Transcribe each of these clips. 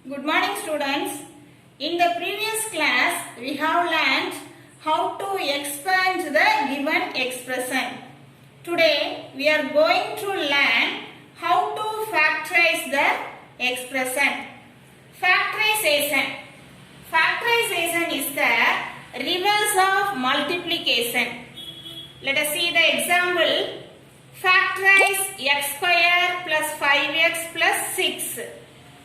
Good morning students. In the previous class we have learnt how to expand the given expression. Today we are going to learn how to factorize the expression. Factorization. Factorization is the reverse of multiplication. Let us see the example. Factorize x square plus 5x plus 6.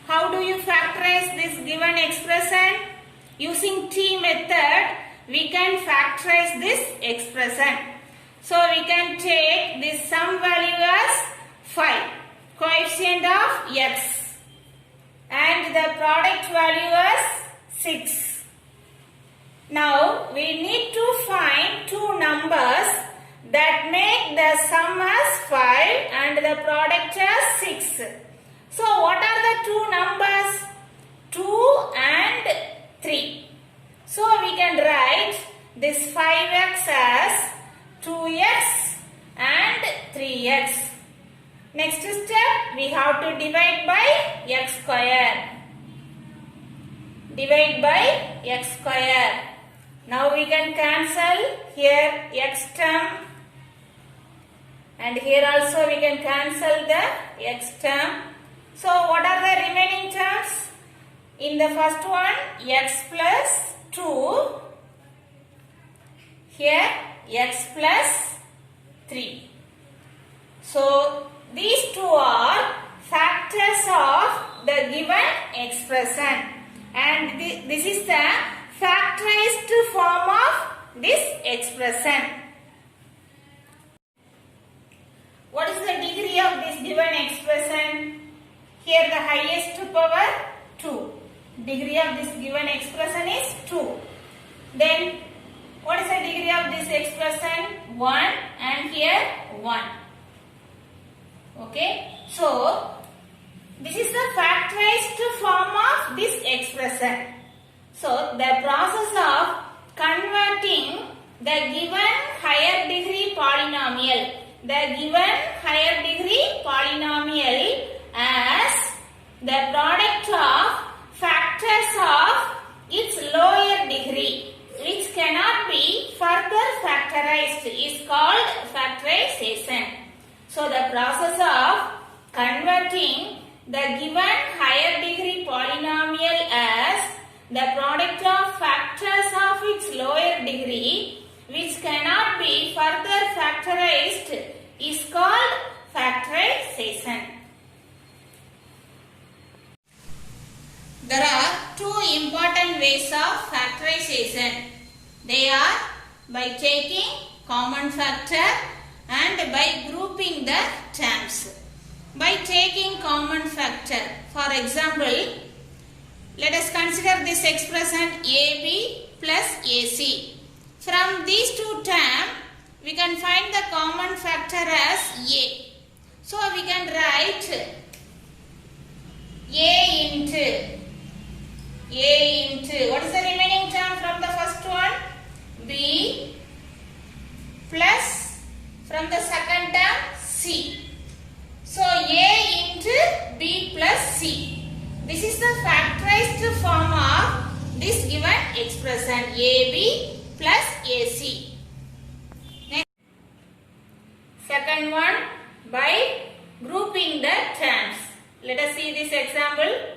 How do you factorize this given expression? Using T method, we can factorize this expression. So we can take this sum value as 5, coefficient of x, and the product value as 6. Now we need to find two numbers that make the sum as 5 and the product as 6. So what are the two numbers? 2 and 3. So we can write this 5x as 2x and 3x. Next step, we have to divide by x square. Divide by x square. Now we can cancel here x term, and here also we can cancel the x term. So what are the remaining terms? In the first one, x plus 2, here x plus 3. So these two are factors of the given expression, and this is the factorized form of this expression. What is the degree of this given expression? Here the highest power 2. Degree of this given expression is 2. Then what is the degree of this expression? 1, and here 1. Okay. So this is the factorized form of this expression. So the process of converting the given higher degree polynomial, as the product of factors of its lower degree, which cannot be further factorized, is called factorization. So the process of converting the given higher degree polynomial as the product of factors of its lower degree, which cannot be further factorized, is called factorization. There are two important ways of factorization. They are by taking common factor and by grouping the terms. By taking common factor, for example, let us consider this expression AB plus AC. From these two terms, we can find the common factor as A. So we can write A into what is the remaining term from the first one? B plus from the second term C. So A into B plus C. This is the factorized form of this given expression AB plus AC. Next. Second one, by grouping the terms. Let us see this example.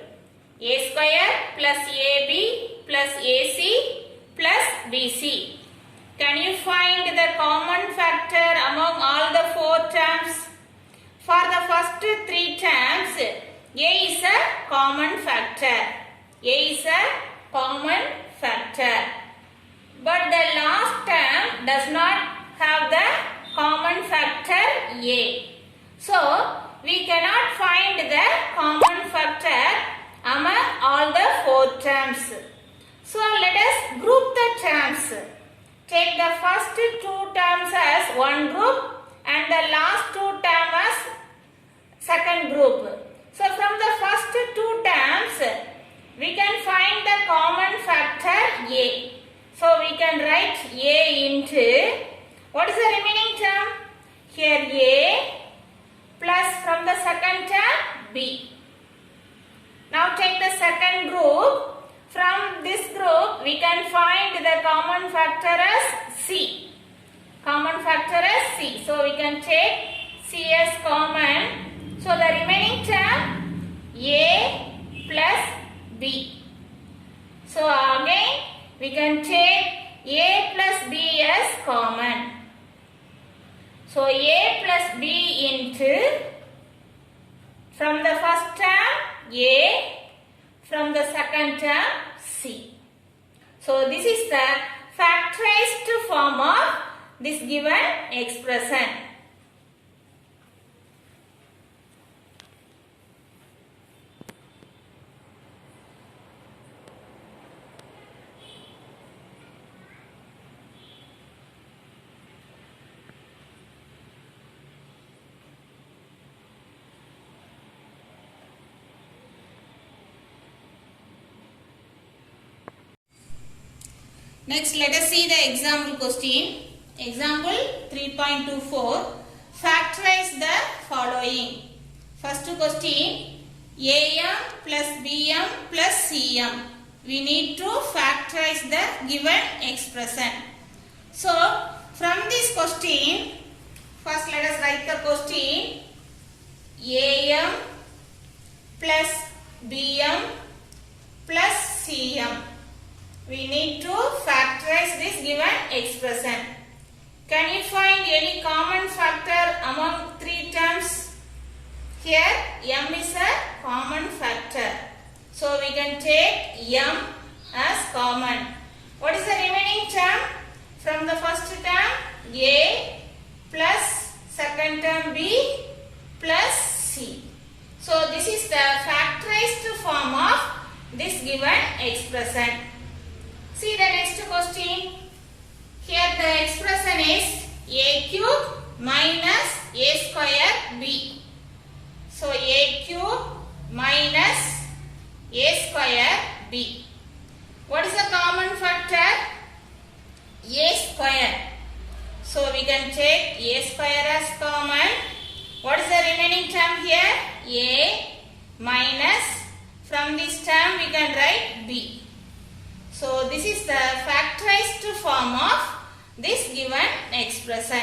A square plus AB plus AC plus BC. Can you find the common factor among all the four terms? For the first three terms, A is a common factor. But the last term does not have the common factor A. So we cannot find the common factor among all the four terms. So let us group the terms. Take the first two terms as one group and the last two terms as second group. So from the first two terms, we can find the common factor A. So we can write A into, what is the remaining term? Here A plus from the second term B. Now take the second group. From this group, we can find the common factor as C. Common factor as C. So we can take C as common. So the remaining term A plus B. So again we can take A plus B as common. So A plus B into, from the first term A, from the second term C. So this is the factorized form of this given expression. Next, let us see the example question. Example 3.24. Factorize the following. First question, AM plus BM plus CM. We need to factorize the given expression. So, from this question, first let us write the question. AM plus BM plus CM. We need to factorize this given expression. Can you find any common factor among three terms? Here M is a common factor. So we can take M as common. What is the remaining term? From the first term A plus second term B plus C. So this is the factorized form of this given expression. See the next question. Here the expression is A cube minus A square B. So A cube minus A square B. What is the common factor? A square. So we can take A square as common. What is the remaining term here? A minus, from this term we can write B. So this is the factorized form of this given expression.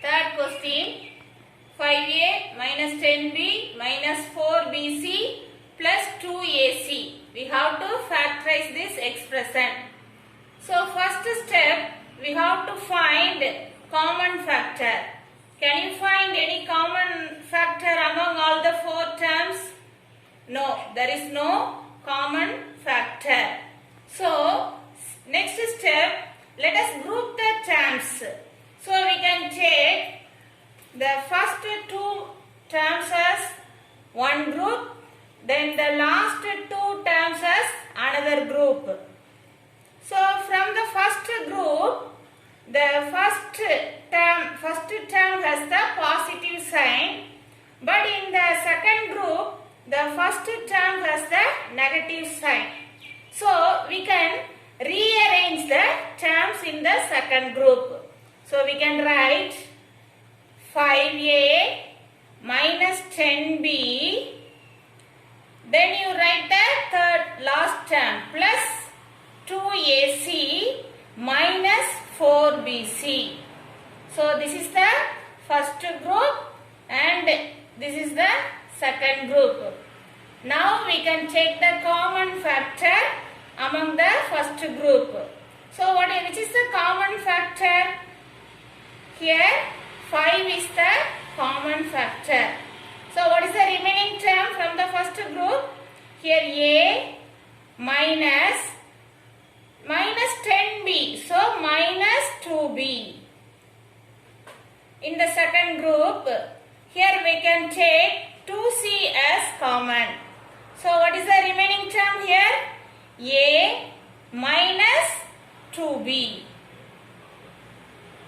Third question, 5A minus 10B minus 4BC plus 2AC. We have to factorize this expression. So first step, we have to find common factor. Can you find any common factor among all the four terms? No, there is no common factor. So next step, let us group the terms. So we can take the first two terms as one group, then the last two terms as another group. So from the first group, the first term has the positive sign, but in the second group, the first term has the negative sign. So we can rearrange the terms in the second group. So we can write 5A minus 10B. Then you write the third last term plus 2AC minus 4BC. So this is the first group and this is the second group. Now we can take the common factor among the first group. So which is the common factor? Here 5 is the common factor. So what is the remaining term from the first group? Here A minus 10B. So minus 2B. In the second group, here we can take 2C as common. So what is the remaining term here? A minus 2B.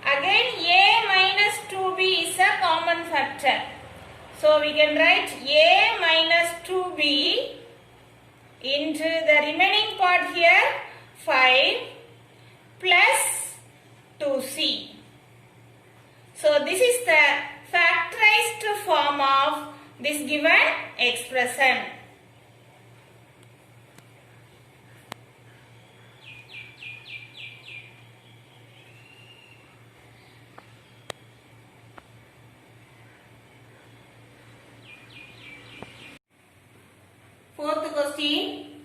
Again A minus 2B is a common factor. So we can write a minus 2b into the remaining part here 5 plus 2c. So this is the factorized form of this given expression. Fourth question,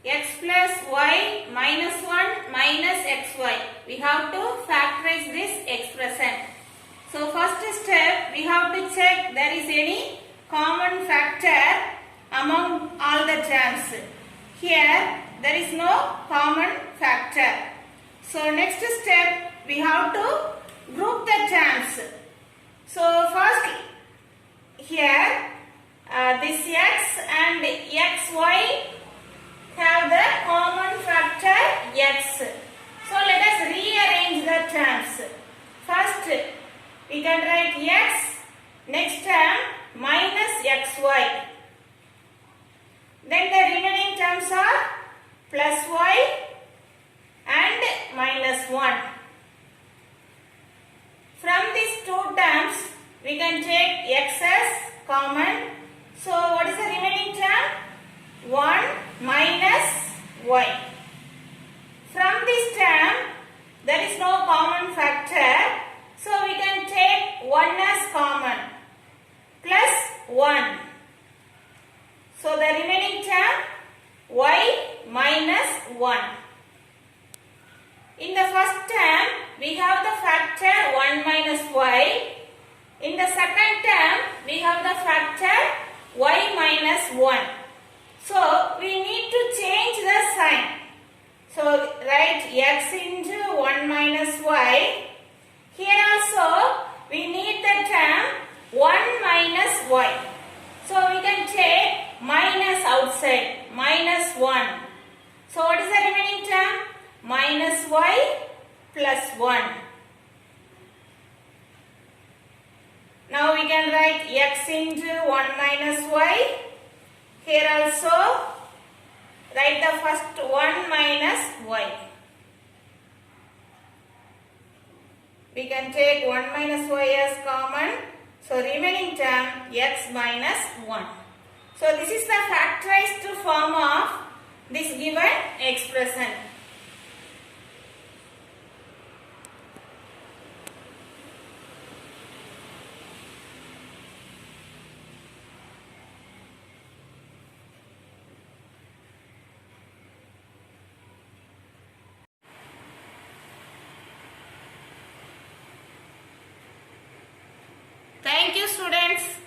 x plus y minus 1 minus xy. We have to factorize this expression. So first step, we have to check there is any common factor among all the terms. Here there is no common factor. So next step, we have to group the terms. So first here this x and xy have the common factor x. So let us rearrange the terms. First we can write x, next term minus xy. Then the remaining terms are plus y and minus 1. From these two terms we can take x as common. So what is the remaining term? 1 minus y. From this term there is no common factor. So we can take 1 as common plus 1. So the remaining term y minus 1. In the first term we have the factor 1 minus y. In the second term we have the factor y minus 1. So we need to change the sign. So write x into 1 minus y. Here also we need the term 1 minus y. So we can take minus outside, minus 1. So what is the remaining term? Minus y plus 1. Now we can write x into 1 minus y. Here also write the first 1 minus y. We can take 1 minus y as common. So remaining term x minus 1. So this is the factorized form of this given expression. Thank you, students.